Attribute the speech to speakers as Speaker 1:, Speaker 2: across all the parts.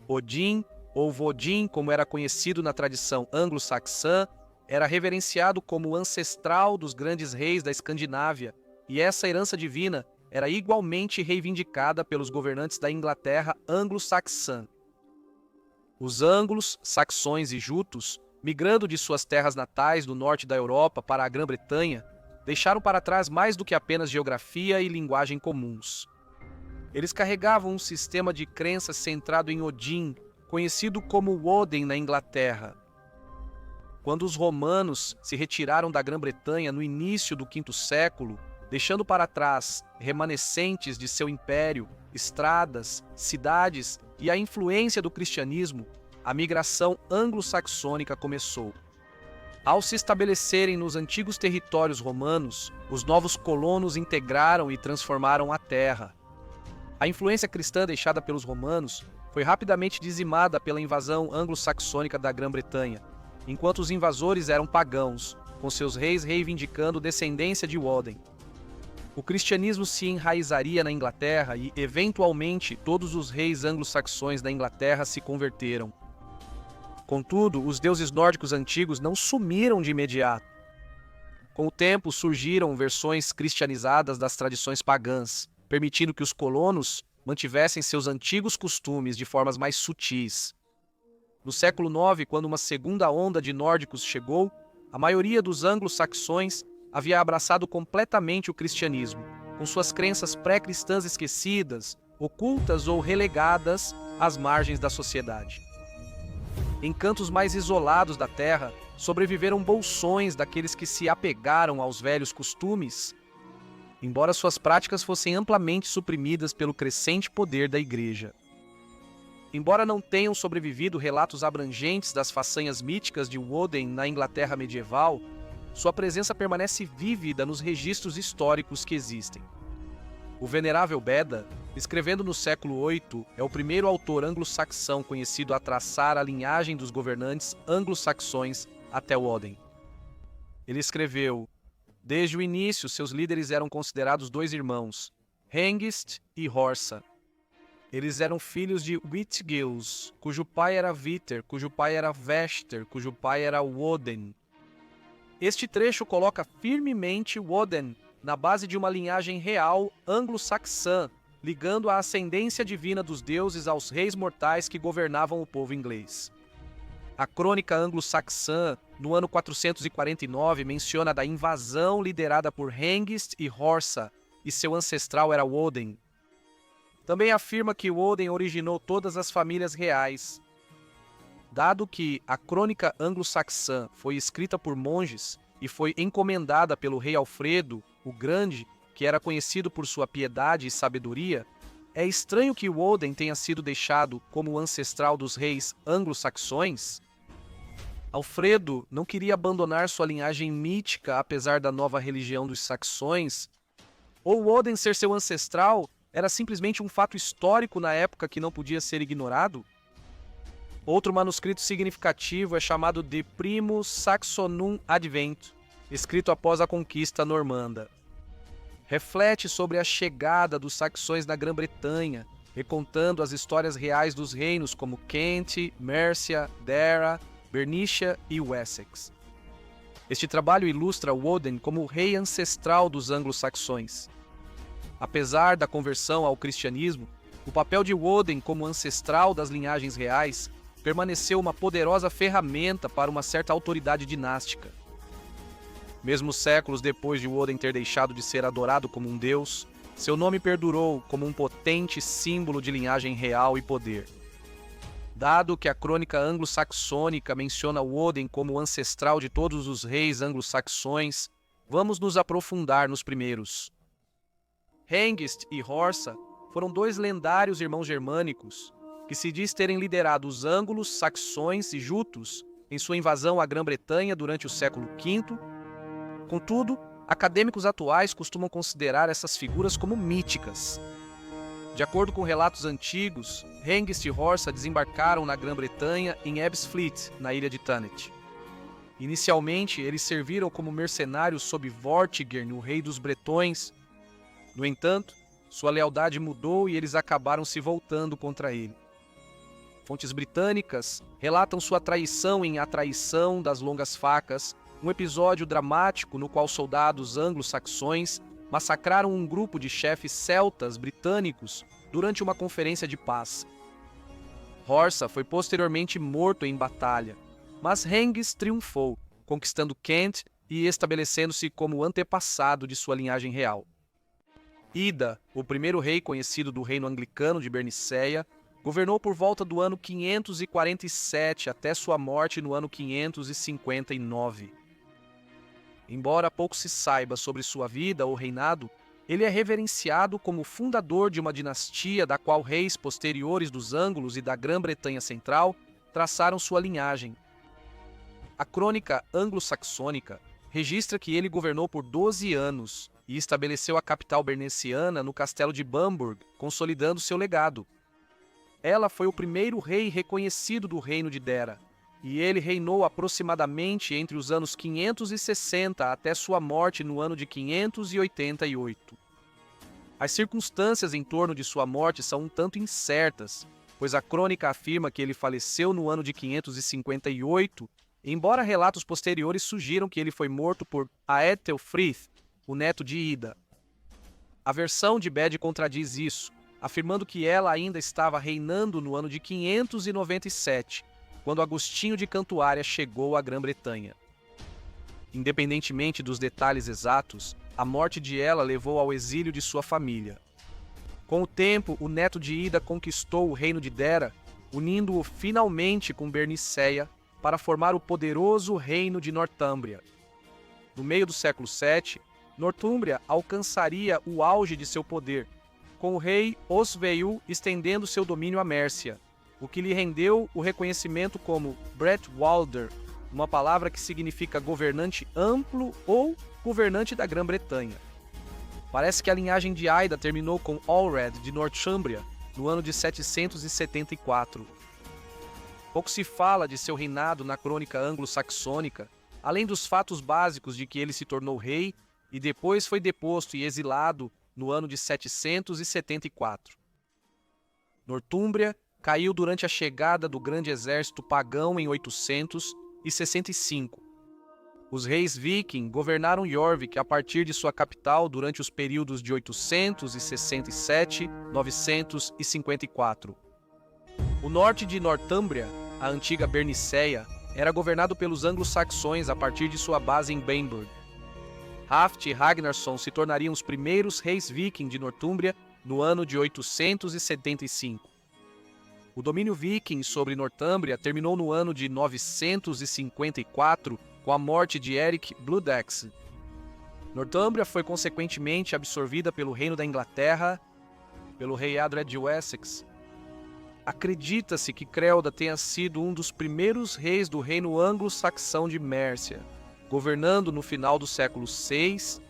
Speaker 1: Odin, ou Vodin, como era conhecido na tradição anglo-saxã, era reverenciado como o ancestral dos grandes reis da Escandinávia, e essa herança divina era igualmente reivindicada pelos governantes da Inglaterra anglo-saxã. Os anglos, saxões e jutos, migrando de suas terras natais do norte da Europa para a Grã-Bretanha, deixaram para trás mais do que apenas geografia e linguagem comuns. Eles carregavam um sistema de crenças centrado em Odin, conhecido como Woden na Inglaterra. Quando os romanos se retiraram da Grã-Bretanha no início do V século, deixando para trás remanescentes de seu império, estradas, cidades e a influência do cristianismo, a migração anglo-saxônica começou. Ao se estabelecerem nos antigos territórios romanos, os novos colonos integraram e transformaram a terra. A influência cristã deixada pelos romanos foi rapidamente dizimada pela invasão anglo-saxônica da Grã-Bretanha, enquanto os invasores eram pagãos, com seus reis reivindicando descendência de Woden. O cristianismo se enraizaria na Inglaterra e, eventualmente, todos os reis anglo-saxões da Inglaterra se converteram. Contudo, os deuses nórdicos antigos não sumiram de imediato. Com o tempo, surgiram versões cristianizadas das tradições pagãs, permitindo que os colonos mantivessem seus antigos costumes de formas mais sutis. No século IX, quando uma segunda onda de nórdicos chegou, a maioria dos anglo-saxões havia abraçado completamente o cristianismo, com suas crenças pré-cristãs esquecidas, ocultas ou relegadas às margens da sociedade. Em cantos mais isolados da terra, sobreviveram bolsões daqueles que se apegaram aos velhos costumes, embora suas práticas fossem amplamente suprimidas pelo crescente poder da Igreja. Embora não tenham sobrevivido relatos abrangentes das façanhas míticas de Woden na Inglaterra medieval, sua presença permanece vívida nos registros históricos que existem. O venerável Beda, escrevendo no século VIII, é o primeiro autor anglo-saxão conhecido a traçar a linhagem dos governantes anglo-saxões até Woden. Ele escreveu: desde o início, seus líderes eram considerados dois irmãos, Hengist e Horsa. Eles eram filhos de Witgils, cujo pai era Witer, cujo pai era Vester, cujo pai era Woden. Este trecho coloca firmemente Woden na base de uma linhagem real anglo-saxã, ligando a ascendência divina dos deuses aos reis mortais que governavam o povo inglês. A crônica anglo-saxã, no ano 449, menciona da invasão liderada por Hengist e Horsa, e seu ancestral era Woden. Também afirma que Woden originou todas as famílias reais. Dado que a crônica anglo-saxã foi escrita por monges e foi encomendada pelo rei Alfredo, o Grande, que era conhecido por sua piedade e sabedoria, é estranho que Woden tenha sido deixado como o ancestral dos reis anglo-saxões. Alfredo não queria abandonar sua linhagem mítica apesar da nova religião dos saxões, ou Woden ser seu ancestral era simplesmente um fato histórico na época que não podia ser ignorado? Outro manuscrito significativo é chamado de Primus Saxonum Advent, escrito após a conquista normanda. Reflete sobre a chegada dos saxões na Grã-Bretanha, recontando as histórias reais dos reinos como Kent, Mercia, Dara, Bernicia e Wessex. Este trabalho ilustra Woden como o rei ancestral dos anglo-saxões. Apesar da conversão ao cristianismo, o papel de Woden como ancestral das linhagens reais permaneceu uma poderosa ferramenta para uma certa autoridade dinástica. Mesmo séculos depois de Woden ter deixado de ser adorado como um deus, seu nome perdurou como um potente símbolo de linhagem real e poder. Dado que a crônica anglo-saxônica menciona Woden como o ancestral de todos os reis anglo-saxões, vamos nos aprofundar nos primeiros. Hengist e Horsa foram dois lendários irmãos germânicos que se diz terem liderado os ângulos, saxões e jutos em sua invasão à Grã-Bretanha durante o século V. Contudo, acadêmicos atuais costumam considerar essas figuras como míticas. De acordo com relatos antigos, Hengist e Horsa desembarcaram na Grã-Bretanha em Ebbsfleet, na ilha de Thanet. Inicialmente, eles serviram como mercenários sob Vortigern, o rei dos bretões. No entanto, sua lealdade mudou e eles acabaram se voltando contra ele. Fontes britânicas relatam sua traição em A Traição das Longas Facas, um episódio dramático no qual soldados anglo-saxões massacraram um grupo de chefes celtas britânicos durante uma conferência de paz. Horsa foi posteriormente morto em batalha, mas Hengist triunfou, conquistando Kent e estabelecendo-se como antepassado de sua linhagem real. Ida, o primeiro rei conhecido do reino anglicano de Berniceia, governou por volta do ano 547 até sua morte no ano 559. Embora pouco se saiba sobre sua vida ou reinado, ele é reverenciado como fundador de uma dinastia da qual reis posteriores dos Ângulos e da Grã-Bretanha Central traçaram sua linhagem. A crônica anglo-saxônica registra que ele governou por 12 anos e estabeleceu a capital berniciana no castelo de Bamburgh, consolidando seu legado. Ela foi o primeiro rei reconhecido do reino de Dera, e ele reinou aproximadamente entre os anos 560 até sua morte no ano de 588. As circunstâncias em torno de sua morte são um tanto incertas, pois a crônica afirma que ele faleceu no ano de 558, embora relatos posteriores sugiram que ele foi morto por Aethelfrith, o neto de Ida. A versão de Bede contradiz isso, afirmando que ela ainda estava reinando no ano de 597, quando Agostinho de Cantuária chegou à Grã-Bretanha. Independentemente dos detalhes exatos, a morte de ela levou ao exílio de sua família. Com o tempo, o neto de Ida conquistou o reino de Dera, unindo-o finalmente com Berniceia para formar o poderoso reino de Nortúmbria. No meio do século VII, Nortúmbria alcançaria o auge de seu poder, com o rei Oswiu estendendo seu domínio à Mércia, o que lhe rendeu o reconhecimento como Bretwalder, uma palavra que significa governante amplo ou governante da Grã-Bretanha. Parece que a linhagem de Aida terminou com Allred de Northumbria no ano de 774. Pouco se fala de seu reinado na crônica anglo-saxônica, além dos fatos básicos de que ele se tornou rei e depois foi deposto e exilado no ano de 774. Nortúmbria caiu durante a chegada do grande exército pagão em 865. Os reis viking governaram Jorvik a partir de sua capital durante os períodos de 867 e 954. O norte de Nortúmbria, a antiga Berniceia, era governado pelos anglo-saxões a partir de sua base em Bamburgh. Haft e Ragnarsson se tornariam os primeiros reis viking de Nortúmbria no ano de 875. O domínio viking sobre Nortúmbria terminou no ano de 954 com a morte de Eric Bloodaxe. Nortúmbria foi consequentemente absorvida pelo Reino da Inglaterra, pelo rei Adred de Wessex. Acredita-se que Crelda tenha sido um dos primeiros reis do reino anglo-saxão de Mércia, governando no final do século VI.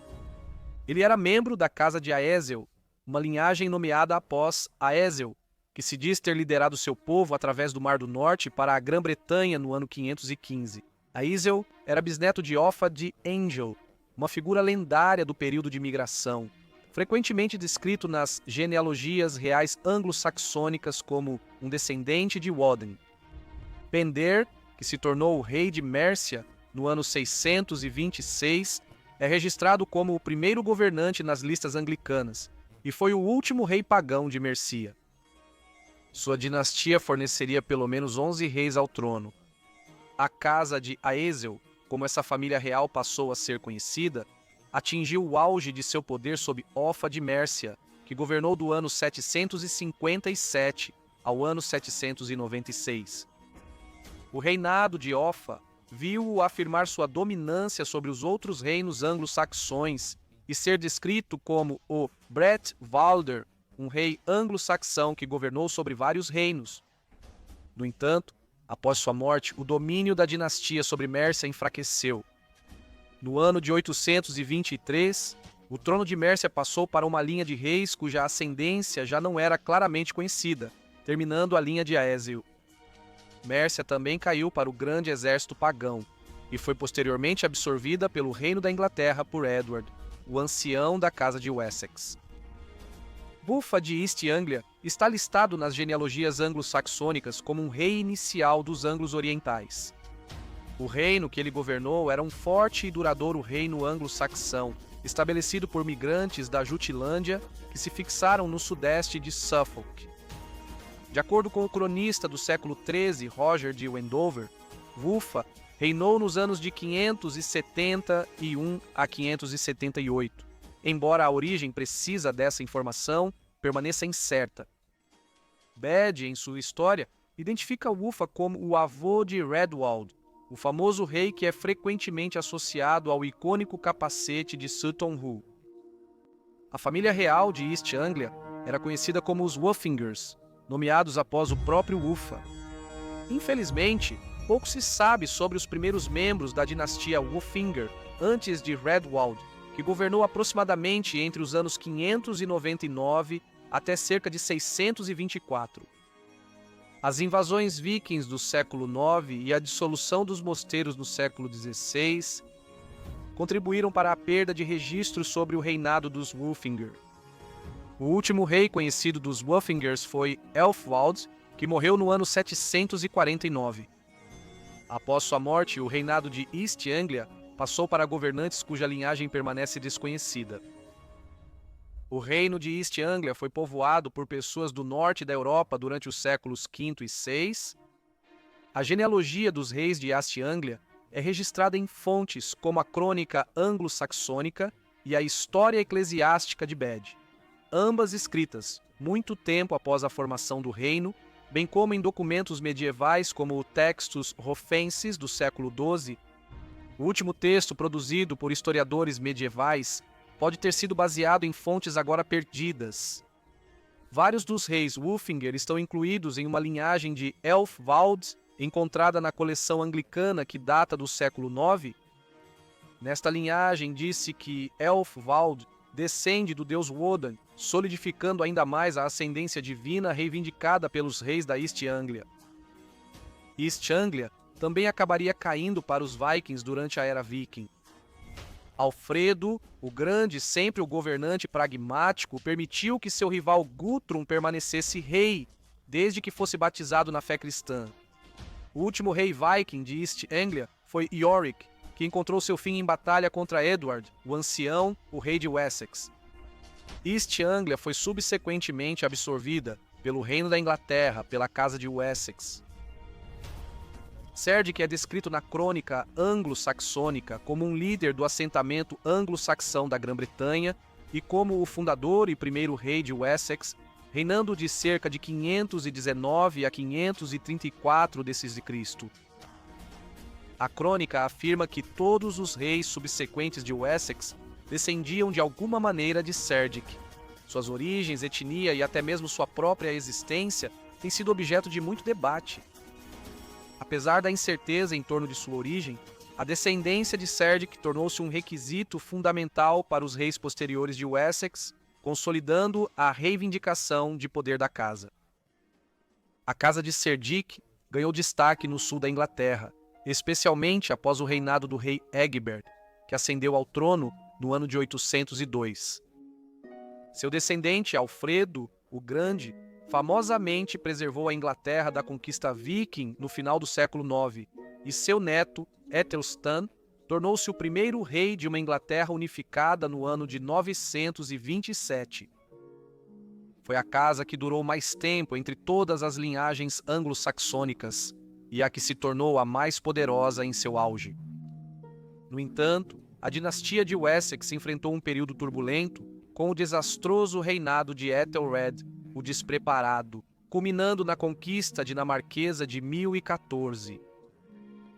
Speaker 1: Ele era membro da casa de Aezel, uma linhagem nomeada após Aezel, que se diz ter liderado seu povo através do Mar do Norte para a Grã-Bretanha no ano 515. Aezel era bisneto de Offa de Angel, uma figura lendária do período de migração, frequentemente descrito nas genealogias reais anglo-saxônicas como um descendente de Woden. Pender, que se tornou o rei de Mércia no ano 626, é registrado como o primeiro governante nas listas anglicanas e foi o último rei pagão de Mercia. Sua dinastia forneceria pelo menos 11 reis ao trono. A casa de Aezel, como essa família real passou a ser conhecida, atingiu o auge de seu poder sob Offa de Mércia, que governou do ano 757 ao ano 796. O reinado de Offa viu-o afirmar sua dominância sobre os outros reinos anglo-saxões e ser descrito como o Bretwalder, um rei anglo-saxão que governou sobre vários reinos. No entanto, após sua morte, o domínio da dinastia sobre Mércia enfraqueceu. No ano de 823, o trono de Mércia passou para uma linha de reis cuja ascendência já não era claramente conhecida, terminando a linha de Aezel. Mércia também caiu para o grande exército pagão e foi posteriormente absorvida pelo Reino da Inglaterra por Edward, o ancião da Casa de Wessex. Wulfa de East Anglia está listado nas genealogias anglo-saxônicas como um rei inicial dos anglos orientais. O reino que ele governou era um forte e duradouro reino anglo-saxão, estabelecido por migrantes da Jutlândia que se fixaram no sudeste de Suffolk. De acordo com o cronista do século XIII, Roger de Wendover, Wulfa reinou nos anos de 571 a 578, embora a origem precisa dessa informação permaneça incerta. Bede, em sua história, identifica Wulfa como o avô de Redwald, o famoso rei que é frequentemente associado ao icônico capacete de Sutton Hoo. A família real de East Anglia era conhecida como os Wulfingers, nomeados após o próprio Wulfa. Infelizmente, pouco se sabe sobre os primeiros membros da dinastia Wulfinger antes de Redwald, que governou aproximadamente entre os anos 599 até cerca de 624. As invasões vikings do século IX e a dissolução dos mosteiros no século XVI contribuíram para a perda de registros sobre o reinado dos Wulfinger. O último rei conhecido dos Wulfingers foi Ælfwald, que morreu no ano 749. Após sua morte, o reinado de East Anglia passou para governantes cuja linhagem permanece desconhecida. O reino de East Anglia foi povoado por pessoas do norte da Europa durante os séculos V e VI. A genealogia dos reis de East Anglia é registrada em fontes como a Crônica Anglo-Saxônica e a História Eclesiástica de Bede, ambas escritas muito tempo após a formação do reino, bem como em documentos medievais como o Textus Rofensis do século XII. O último texto produzido por historiadores medievais pode ter sido baseado em fontes agora perdidas. Vários dos reis Wulfinger estão incluídos em uma linhagem de Ælfwald, encontrada na coleção anglicana que data do século IX. Nesta linhagem disse que Ælfwald descende do deus Wodan, solidificando ainda mais a ascendência divina reivindicada pelos reis da East Anglia. East Anglia também acabaria caindo para os Vikings durante a Era Viking. Alfredo, o Grande, sempre o governante pragmático, permitiu que seu rival Guthrum permanecesse rei, desde que fosse batizado na fé cristã. O último rei viking de East Anglia foi Iorek, que encontrou seu fim em batalha contra Edward, o Ancião, o rei de Wessex. East Anglia foi subsequentemente absorvida pelo Reino da Inglaterra, pela Casa de Wessex. Cerdic é descrito na crônica anglo-saxônica como um líder do assentamento anglo-saxão da Grã-Bretanha e como o fundador e primeiro rei de Wessex, reinando de cerca de 519 a 534 d.C. A crônica afirma que todos os reis subsequentes de Wessex descendiam de alguma maneira de Cerdic. Suas origens, etnia e até mesmo sua própria existência têm sido objeto de muito debate. Apesar da incerteza em torno de sua origem, a descendência de Cerdic tornou-se um requisito fundamental para os reis posteriores de Wessex, consolidando a reivindicação de poder da casa. A casa de Cerdic ganhou destaque no sul da Inglaterra, especialmente após o reinado do rei Egbert, que ascendeu ao trono no ano de 802. Seu descendente, Alfredo, o Grande, famosamente preservou a Inglaterra da conquista viking no final do século IX, e seu neto, Æthelstan, tornou-se o primeiro rei de uma Inglaterra unificada no ano de 927. Foi a casa que durou mais tempo entre todas as linhagens anglo-saxônicas e a que se tornou a mais poderosa em seu auge. No entanto, a dinastia de Wessex enfrentou um período turbulento com o desastroso reinado de Ethelred, o Despreparado, culminando na conquista dinamarquesa de 1014.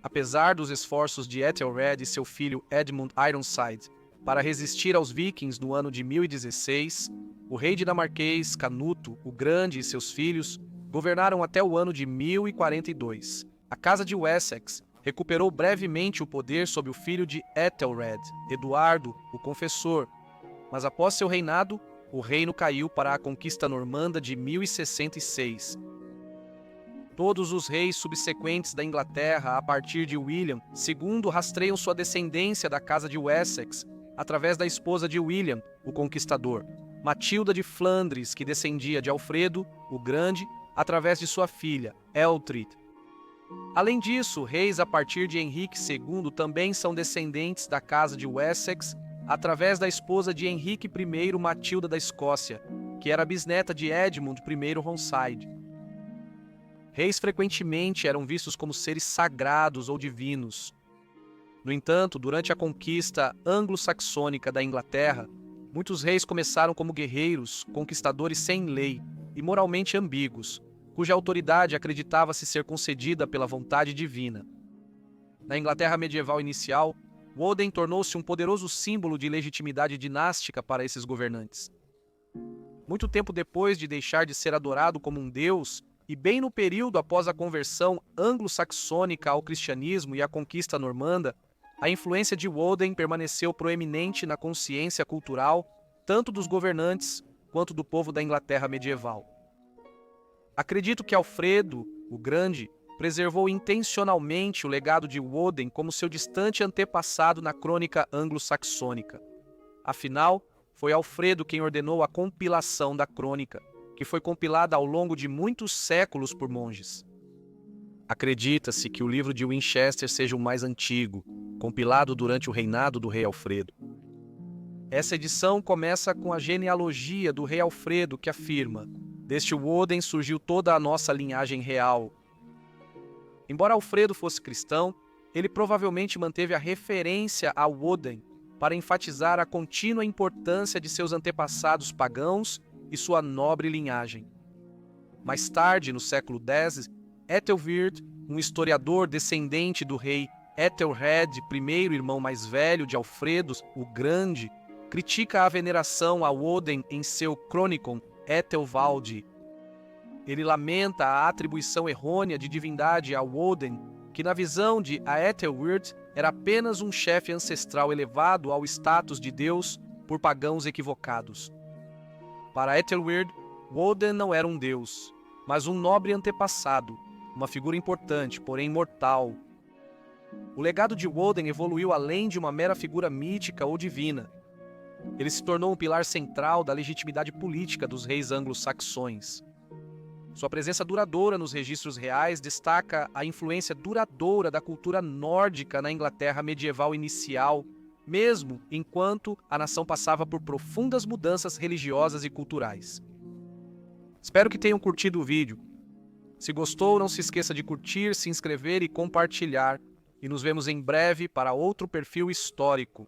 Speaker 1: Apesar dos esforços de Ethelred e seu filho Edmund Ironside para resistir aos vikings no ano de 1016, o rei dinamarquês Canuto, o Grande e seus filhos governaram até o ano de 1042. A Casa de Wessex recuperou brevemente o poder sob o filho de Ethelred, Eduardo, o Confessor, mas após seu reinado, o reino caiu para a conquista normanda de 1066. Todos os reis subsequentes da Inglaterra a partir de William II rastreiam sua descendência da Casa de Wessex através da esposa de William, o Conquistador, Matilda de Flandres, que descendia de Alfredo, o Grande, através de sua filha, Eltrid. Além disso, reis a partir de Henrique II também são descendentes da casa de Wessex, através da esposa de Henrique I, Matilda da Escócia, que era bisneta de Edmund I Honside. Reis frequentemente eram vistos como seres sagrados ou divinos. No entanto, durante a conquista anglo-saxônica da Inglaterra, muitos reis começaram como guerreiros, conquistadores sem lei e moralmente ambíguos, cuja autoridade acreditava-se ser concedida pela vontade divina. Na Inglaterra medieval inicial, Woden tornou-se um poderoso símbolo de legitimidade dinástica para esses governantes. Muito tempo depois de deixar de ser adorado como um deus, e bem no período após a conversão anglo-saxônica ao cristianismo e a conquista normanda, a influência de Woden permaneceu proeminente na consciência cultural tanto dos governantes quanto do povo da Inglaterra medieval. Acredito que Alfredo, o Grande, preservou intencionalmente o legado de Woden como seu distante antepassado na crônica anglo-saxônica. Afinal, foi Alfredo quem ordenou a compilação da crônica, que foi compilada ao longo de muitos séculos por monges. Acredita-se que o livro de Winchester seja o mais antigo, compilado durante o reinado do rei Alfredo. Essa edição começa com a genealogia do rei Alfredo, que afirma: deste Woden surgiu toda a nossa linhagem real. Embora Alfredo fosse cristão, ele provavelmente manteve a referência a Woden para enfatizar a contínua importância de seus antepassados pagãos e sua nobre linhagem. Mais tarde, no século X, Ethelweard, um historiador descendente do rei Ethelred, primeiro irmão mais velho de Alfredo, o Grande, critica a veneração a Woden em seu Chronicon Ethelwaldi. Ele lamenta a atribuição errônea de divindade a Woden, que na visão de Ethelweard era apenas um chefe ancestral elevado ao status de deus por pagãos equivocados. Para Ethelweard, Woden não era um deus, mas um nobre antepassado, uma figura importante, porém mortal. O legado de Woden evoluiu além de uma mera figura mítica ou divina. Ele se tornou um pilar central da legitimidade política dos reis anglo-saxões. Sua presença duradoura nos registros reais destaca a influência duradoura da cultura nórdica na Inglaterra medieval inicial, mesmo enquanto a nação passava por profundas mudanças religiosas e culturais. Espero que tenham curtido o vídeo. Se gostou, não se esqueça de curtir, se inscrever e compartilhar. E nos vemos em breve para outro perfil histórico.